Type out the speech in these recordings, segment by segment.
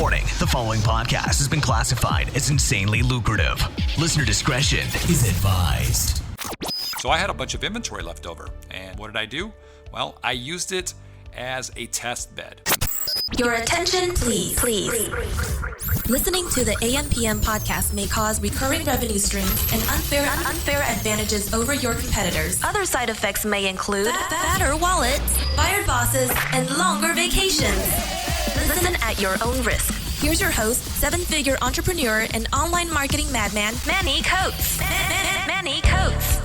Warning, the following podcast has been classified as insanely lucrative. Listener discretion is advised. So I had a bunch of inventory left over, and what did I do? Well, I used it as a test bed. Your attention, please. Listening to the AM/PM podcast may cause recurring revenue streams and unfair advantages over your competitors. Other side effects may include fatter wallets, fired bosses, and longer vacations. Listen at your own risk. Here's your host, seven-figure entrepreneur and online marketing madman, Manny Coates. Manny Coates.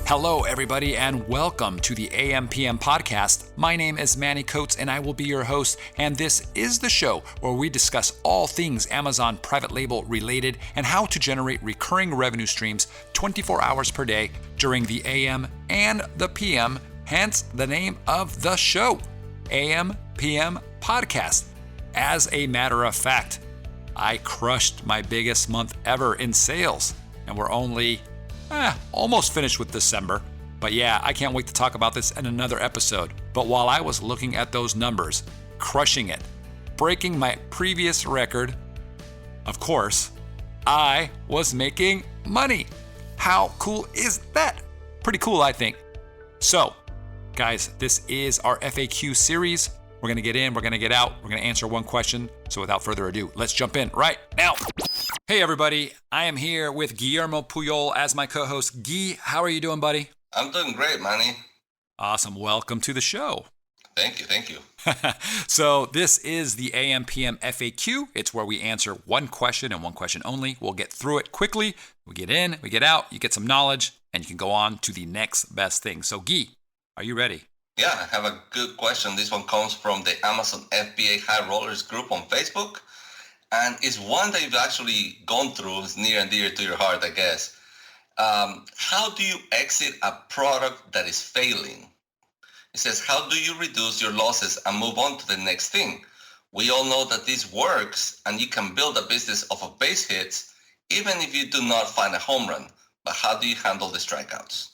Hello, everybody, and welcome to the AM/PM podcast. My name is Manny Coates, and I will be your host, and this is the show where we discuss all things Amazon private label related and how to generate recurring revenue streams 24 hours per day during the AM and the PM, hence the name of the show, AM/PM podcast. As a matter of fact, I crushed my biggest month ever in sales, and we're only almost finished with December. But yeah, I can't wait to talk about this in another episode. But while I was looking at those numbers, crushing it, breaking my previous record, of course, I was making money. How cool is that? Pretty cool, I think. So, guys, this is our FAQ series. We're going to get in, we're going to get out, we're going to answer one question. So without further ado, let's jump in right now. Hey everybody, I am here with Guillermo Puyol as my co-host. Guy, how are you doing, buddy? I'm doing great, Manny. Awesome, welcome to the show. Thank you. So this is the AM/PM FAQ. It's where we answer one question and one question only. We'll get through it quickly. We get in, we get out, you get some knowledge, and you can go on to the next best thing. So Guy, are you ready? Yeah, I have a good question. This one comes from the Amazon FBA High Rollers group on Facebook. And it's one that you've actually gone through. It's near and dear to your heart, I guess. How do you exit a product that is failing? It says, how do you reduce your losses and move on to the next thing? We all know that this works and you can build a business off of base hits, even if you do not find a home run. But how do you handle the strikeouts?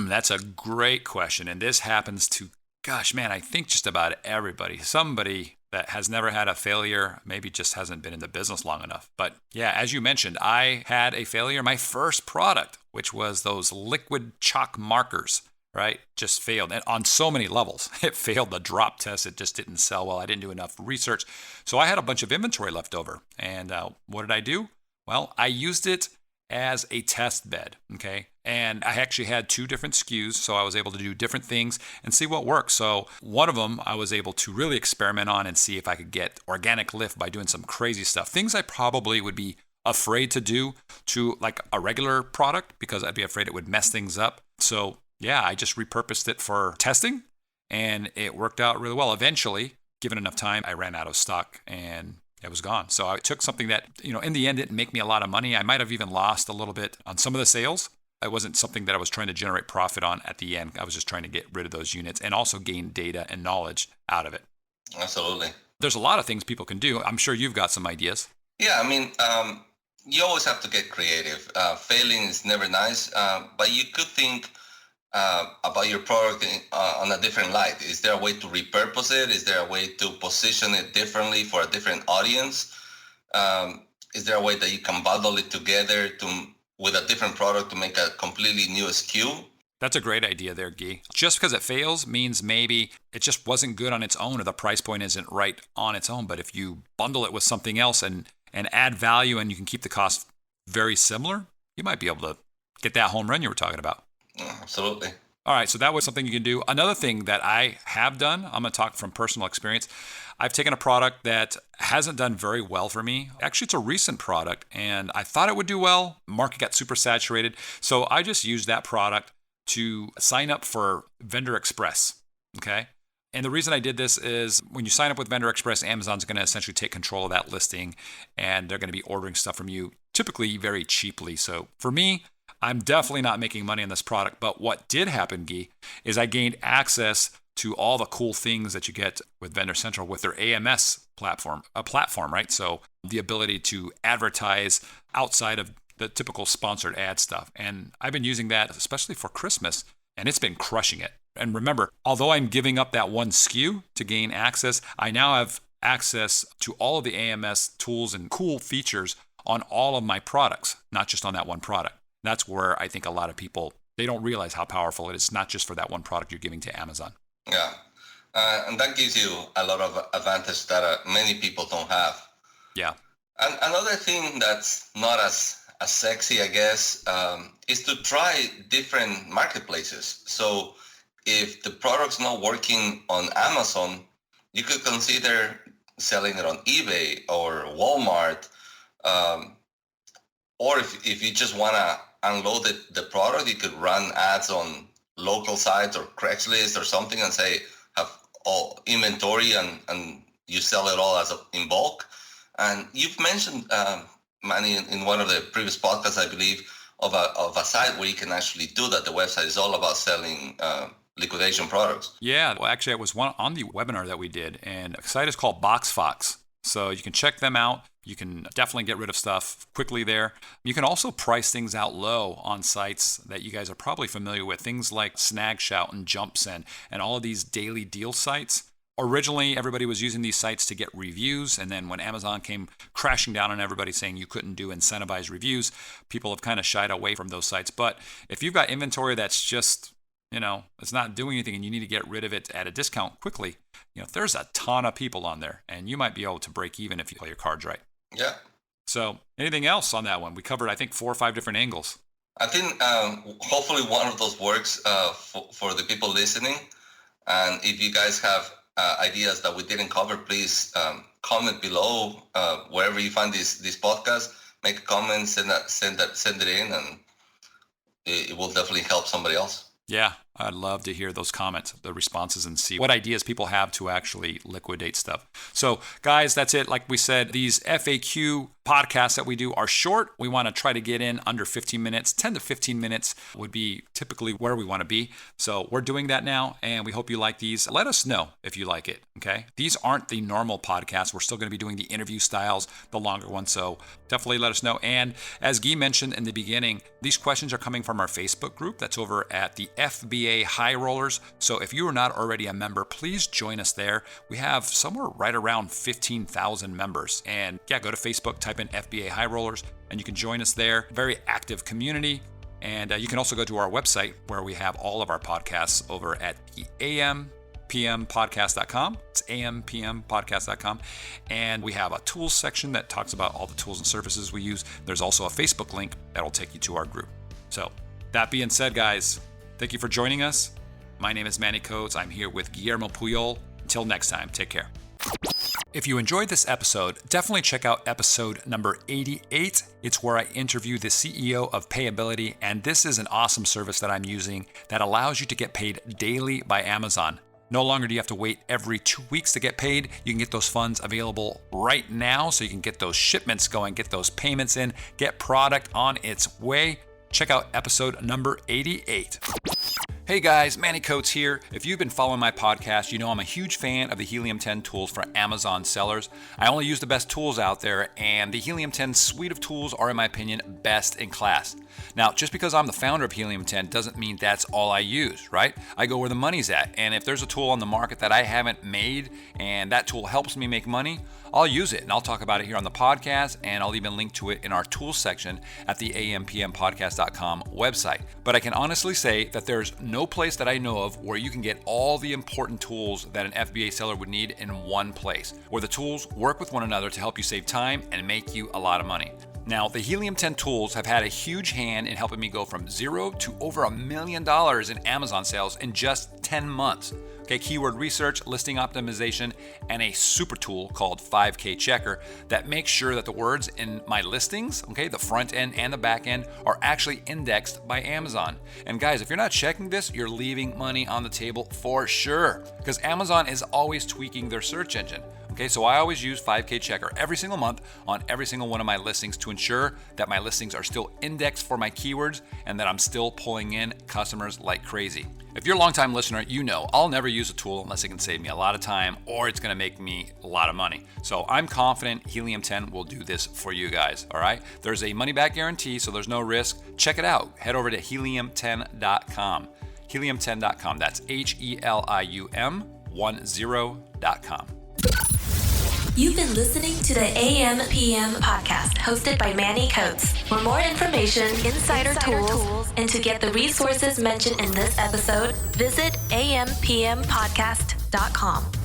That's a great question. And this happens to, I think just about everybody. Somebody that has never had a failure, maybe just hasn't been in the business long enough. But yeah, as you mentioned, I had a failure. My first product, which was those liquid chalk markers, right, just failed. And on so many levels. It failed the drop test. It just didn't sell well. I didn't do enough research. So I had a bunch of inventory left over. And what did I do? Well, I used it as a test bed, okay? And I actually had two different SKUs, so I was able to do different things and see what works. So one of them I was able to really experiment on and see if I could get organic lift by doing some crazy stuff. Things I probably would be afraid to do to like a regular product because I'd be afraid it would mess things up. So yeah, I just repurposed it for testing and it worked out really well. Eventually, given enough time, I ran out of stock and it was gone. So I took something that, in the end, didn't make me a lot of money. I might have even lost a little bit on some of the sales. It wasn't something that I was trying to generate profit on at the end. I was just trying to get rid of those units and also gain data and knowledge out of it. Absolutely. There's a lot of things people can do. I'm sure you've got some ideas. Yeah, you always have to get creative. Failing is never nice, but you could think about your product on a different light. Is there a way to repurpose it? Is there a way to position it differently for a different audience? Is there a way that you can bundle it together with a different product to make a completely new SKU? That's a great idea there, Guy. Just because it fails means maybe it just wasn't good on its own or the price point isn't right on its own. But if you bundle it with something else and add value and you can keep the cost very similar, you might be able to get that home run you were talking about. Absolutely. All right, so that was something you can do. Another thing that I have done, I'm going to talk from personal experience. I've taken a product that hasn't done very well for me. Actually, it's a recent product, and I thought it would do well. Market got super saturated, so I just used that product to sign up for Vendor Express, okay? And the reason I did this is when you sign up with Vendor Express, Amazon's going to essentially take control of that listing, and they're going to be ordering stuff from you, typically very cheaply. So for me, I'm definitely not making money on this product, but what did happen, Guy, is I gained access to all the cool things that you get with Vendor Central with their AMS platform, right? So the ability to advertise outside of the typical sponsored ad stuff. And I've been using that especially for Christmas, and it's been crushing it. And remember, although I'm giving up that one SKU to gain access, I now have access to all of the AMS tools and cool features on all of my products, not just on that one product. That's where I think a lot of people, they don't realize how powerful it is, not just for that one product you're giving to Amazon. Yeah. And that gives you a lot of advantage that many people don't have. Yeah. And another thing that's not as sexy, I guess, is to try different marketplaces. So if the product's not working on Amazon, you could consider selling it on eBay or Walmart. Or if you just want to unload the product, you could run ads on local sites or Craigslist or something and say, have all inventory and you sell it all in bulk. And you've mentioned, Manny, in one of the previous podcasts, I believe, of a site where you can actually do that. The website is all about selling liquidation products. Yeah, well, actually, it was one on the webinar that we did, and the site is called BoxFox. So you can check them out. You can definitely get rid of stuff quickly there. You can also price things out low on sites that you guys are probably familiar with, things like Snagshout and JumpSend and all of these daily deal sites. Originally, everybody was using these sites to get reviews, and then when Amazon came crashing down on everybody saying you couldn't do incentivized reviews, people have kind of shied away from those sites. But if you've got inventory that's just, it's not doing anything and you need to get rid of it at a discount quickly, there's a ton of people on there, and you might be able to break even if you play your cards right. Yeah. So anything else on that one? We covered, I think, 4 or 5 different angles. I think hopefully one of those works for the people listening. And if you guys have ideas that we didn't cover, please comment below wherever you find this podcast. Make a comment, send it in, and it will definitely help somebody else. Yeah, I'd love to hear those comments, the responses, and see what ideas people have to actually liquidate stuff. So, guys, that's it. Like we said, these FAQ podcasts that we do are short. We want to try to get in under 15 minutes. 10 to 15 minutes would be typically where we want to be. So we're doing that now, and we hope you like these. Let us know if you like it, okay? These aren't the normal podcasts. We're still going to be doing the interview styles, the longer ones. So definitely let us know. And as Guy mentioned in the beginning, these questions are coming from our Facebook group. That's over at the FBA High Rollers. So if you are not already a member, please join us there. We have somewhere right around 15,000 members. And yeah, go to Facebook, type in FBA High Rollers, and you can join us there. Very active community. And you can also go to our website where we have all of our podcasts over at the ampmpodcast.com. It's ampmpodcast.com. And we have a tools section that talks about all the tools and services we use. There's also a Facebook link that'll take you to our group. So that being said, guys, thank you for joining us. My name is Manny Coates. I'm here with Guillermo Puyol. Until next time, take care. If you enjoyed this episode, definitely check out episode number 88. It's where I interview the CEO of Payability, and this is an awesome service that I'm using that allows you to get paid daily by Amazon. No longer do you have to wait every 2 weeks to get paid. You can get those funds available right now so you can get those shipments going, get those payments in, get product on its way. Check out episode number 88. Hey guys, Manny Coates here. If you've been following my podcast, you know I'm a huge fan of the Helium 10 tools for Amazon sellers. I only use the best tools out there, and the Helium 10 suite of tools are, in my opinion, best in class. Now, just because I'm the founder of Helium 10 doesn't mean that's all I use, right? I go where the money's at, and if there's a tool on the market that I haven't made and that tool helps me make money, I'll use it, and I'll talk about it here on the podcast, and I'll even link to it in our tools section at the ampmpodcast.com website. But I can honestly say that there's no place that I know of where you can get all the important tools that an FBA seller would need in one place, where the tools work with one another to help you save time and make you a lot of money. Now, the Helium 10 tools have had a huge hand in helping me go from zero to over $1 million in Amazon sales in just 10 months. Okay, keyword research, listing optimization, and a super tool called 5K Checker that makes sure that the words in my listings, okay, the front end and the back end, are actually indexed by Amazon. And guys, if you're not checking this, you're leaving money on the table for sure, because Amazon is always tweaking their search engine. Okay, so I always use 5K Checker every single month on every single one of my listings to ensure that my listings are still indexed for my keywords and that I'm still pulling in customers like crazy. If you're a longtime listener, you know I'll never use a tool unless it can save me a lot of time or it's going to make me a lot of money. So I'm confident Helium 10 will do this for you guys, all right? There's a money-back guarantee, so there's no risk. Check it out. Head over to helium10.com. Helium10.com. That's HELIUM10.com. You've been listening to the AM/PM podcast hosted by Manny Coates. For more information, insider tools, and to get the resources mentioned in this episode, visit ampmpodcast.com.